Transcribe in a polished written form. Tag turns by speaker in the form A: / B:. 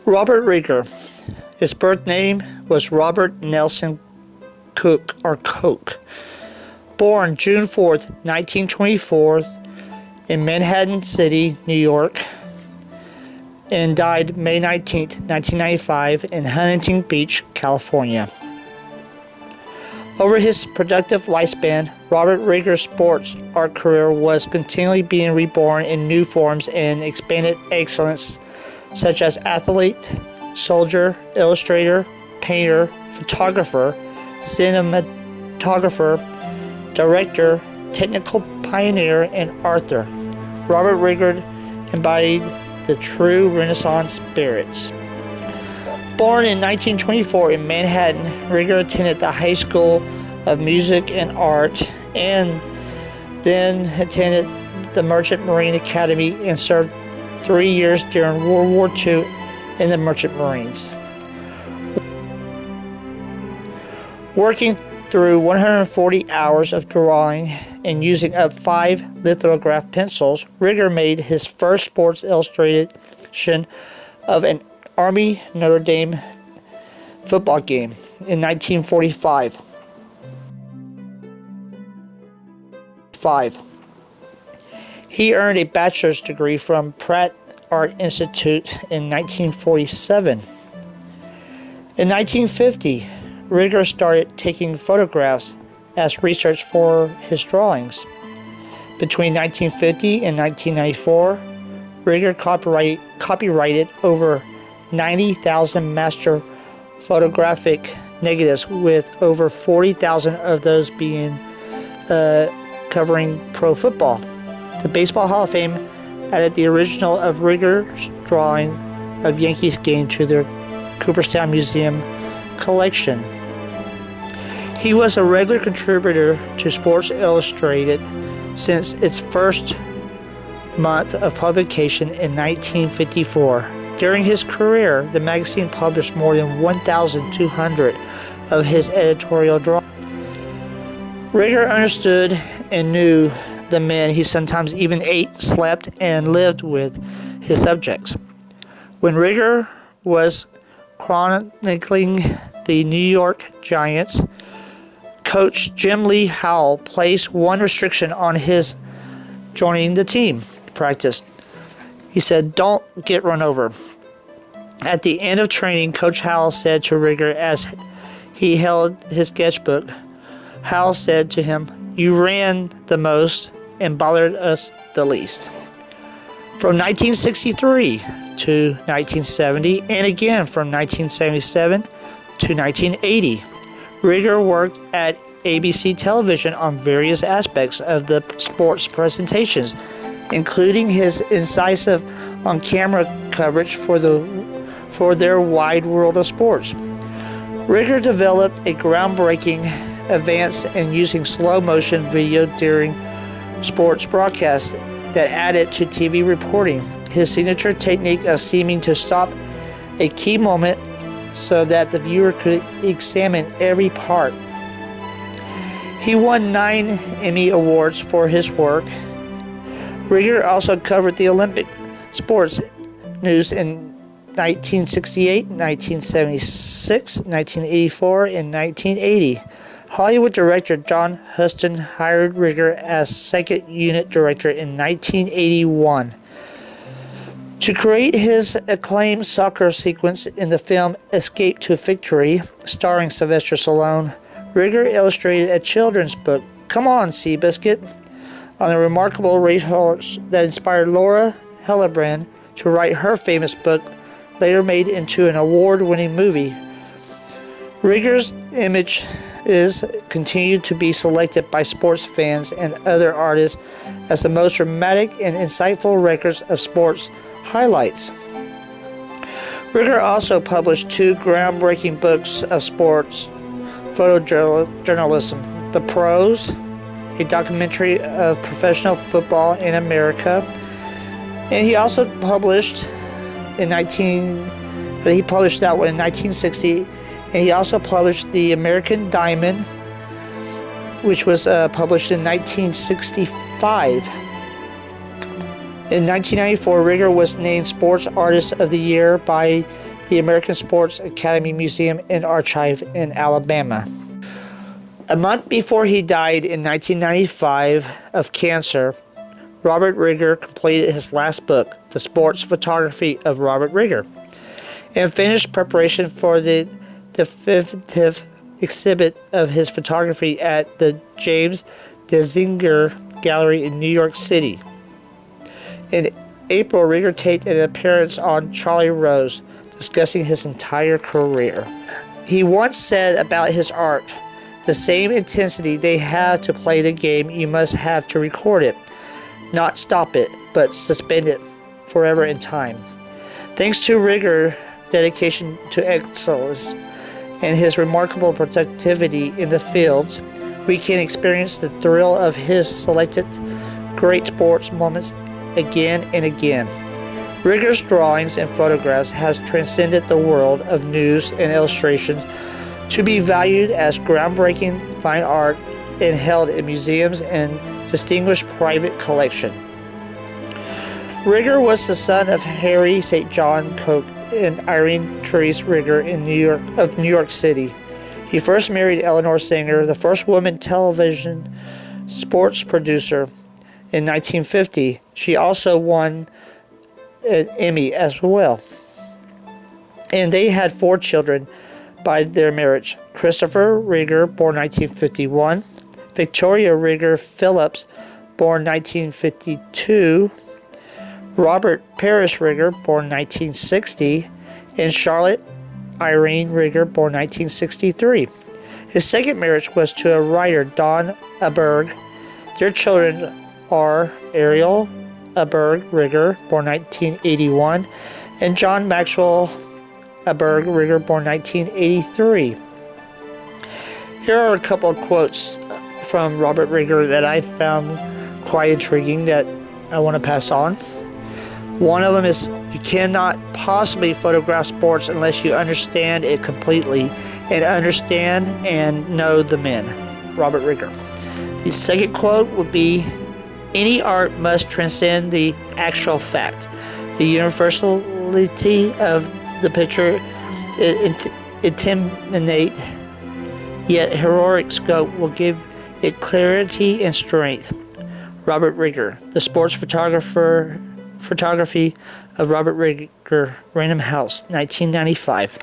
A: Robert Rieger. His birth name was Robert Nelson Cook or Koch. Born June 4th, 1924 in Manhattan City, New York, and died May 19th, 1995 in Huntington Beach, California. Over his productive lifespan, Robert Rieger's sports art career was continually being reborn in new forms and expanded excellence, such as athlete, soldier, illustrator, painter, photographer, cinematographer, director, technical pioneer, and author. Robert Rieger embodied the true Renaissance spirits. Born in 1924 in Manhattan, Rieger attended the High School of Music and Art and then attended the Merchant Marine Academy and served 3 years during World War II in the Merchant Marines. Working through 140 hours of drawing and using up 5 lithograph pencils, Rieger made his first sports illustration of an Army Notre Dame football game in 1945. He earned a bachelor's degree from Pratt Art Institute in 1947. In 1950, Rieger started taking photographs as research for his drawings. Between 1950 and 1994, Rieger copyrighted over 90,000 master photographic negatives, with over 40,000 of those being covering pro football. The Baseball Hall of Fame added the original of Rieger's drawing of Yankees game to their Cooperstown Museum collection. He was a regular contributor to Sports Illustrated since its first month of publication in 1954. During his career, the magazine published more than 1,200 of his editorial drawings. Rieger understood and knew the men he sometimes even ate, slept, and lived with his subjects. When Rieger was chronicling the New York Giants, coach Jim Lee Howell placed one restriction on his joining the team practice. He said, "Don't get run over." At the end of training, Coach Howell said to Rieger as he held his sketchbook, Howell said to him, "You ran the most and bothered us the least." From 1963 to 1970, and again from 1977 to 1980, Rieger worked at ABC Television on various aspects of the sports presentations, including his incisive on-camera coverage for their wide world of sports. Rieger developed a groundbreaking advance in using slow-motion video during sports broadcasts that added to TV reporting. His signature technique of seeming to stop a key moment so that the viewer could examine every part. He won 9 Emmy Awards for his work. Rieger also covered the Olympic sports news in 1968, 1976, 1984, and 1980. Hollywood director John Huston hired Rieger as second unit director in 1981. To create his acclaimed soccer sequence in the film Escape to Victory, starring Sylvester Stallone, Rieger illustrated a children's book, Come On, Seabiscuit, on the remarkable racehorse that inspired Laura Hellebrand to write her famous book, later made into an award-winning movie. Rieger's image is continued to be selected by sports fans and other artists as the most dramatic and insightful records of sports highlights. Rieger also published 2 groundbreaking books of sports photojournalism, The Pros, a documentary of professional football in America, and he also published that one in 1960, and he also published The American Diamond, which was published in 1965. In 1994, Rieger was named Sports Artist of the Year by the American Sports Academy Museum and Archive in Alabama. A month before he died in 1995 of cancer, Robert Rigger completed his last book, The Sports Photography of Robert Rigger, and finished preparation for the definitive exhibit of his photography at the James Denzinger Gallery in New York City. In April, Rigger taped an appearance on Charlie Rose, discussing his entire career. He once said about his art, "The same intensity they have to play the game you must have to record it. Not stop it, but suspend it forever in time." Thanks to Rigger's dedication to excellence and his remarkable productivity in the fields, we can experience the thrill of his selected great sports moments again and again. Rigger's drawings and photographs has transcended the world of news and illustration to be valued as groundbreaking fine art and held in museums and distinguished private collection. Rigger was the son of Harry St. John Koch and Irene Therese Rigger of New York City. He first married Eleanor Singer, the first woman television sports producer, in 1950. She also won an Emmy as well. And they had 4 children by their marriage: Christopher Rigger, born 1951, Victoria Rigger Phillips, born 1952, Robert Parrish Rigger, born 1960, and Charlotte Irene Rigger, born 1963. His second marriage was to a writer, Don Aberg. Their children are Ariel Aberg Rigger, born 1981, and John Maxwell Aberg Rigger, born 1983. Here are a couple of quotes from Robert Rigger that I found quite intriguing that I want to pass on. One of them is, "You cannot possibly photograph sports unless you understand it completely and understand and know the men." Robert Rigger. The second quote would be, "Any art must transcend the actual fact. The universality of the picture intimidate, yet heroic scope will give it clarity and strength." Robert Rigger. The Sports Photography of Robert Rigger, Random House, 1995.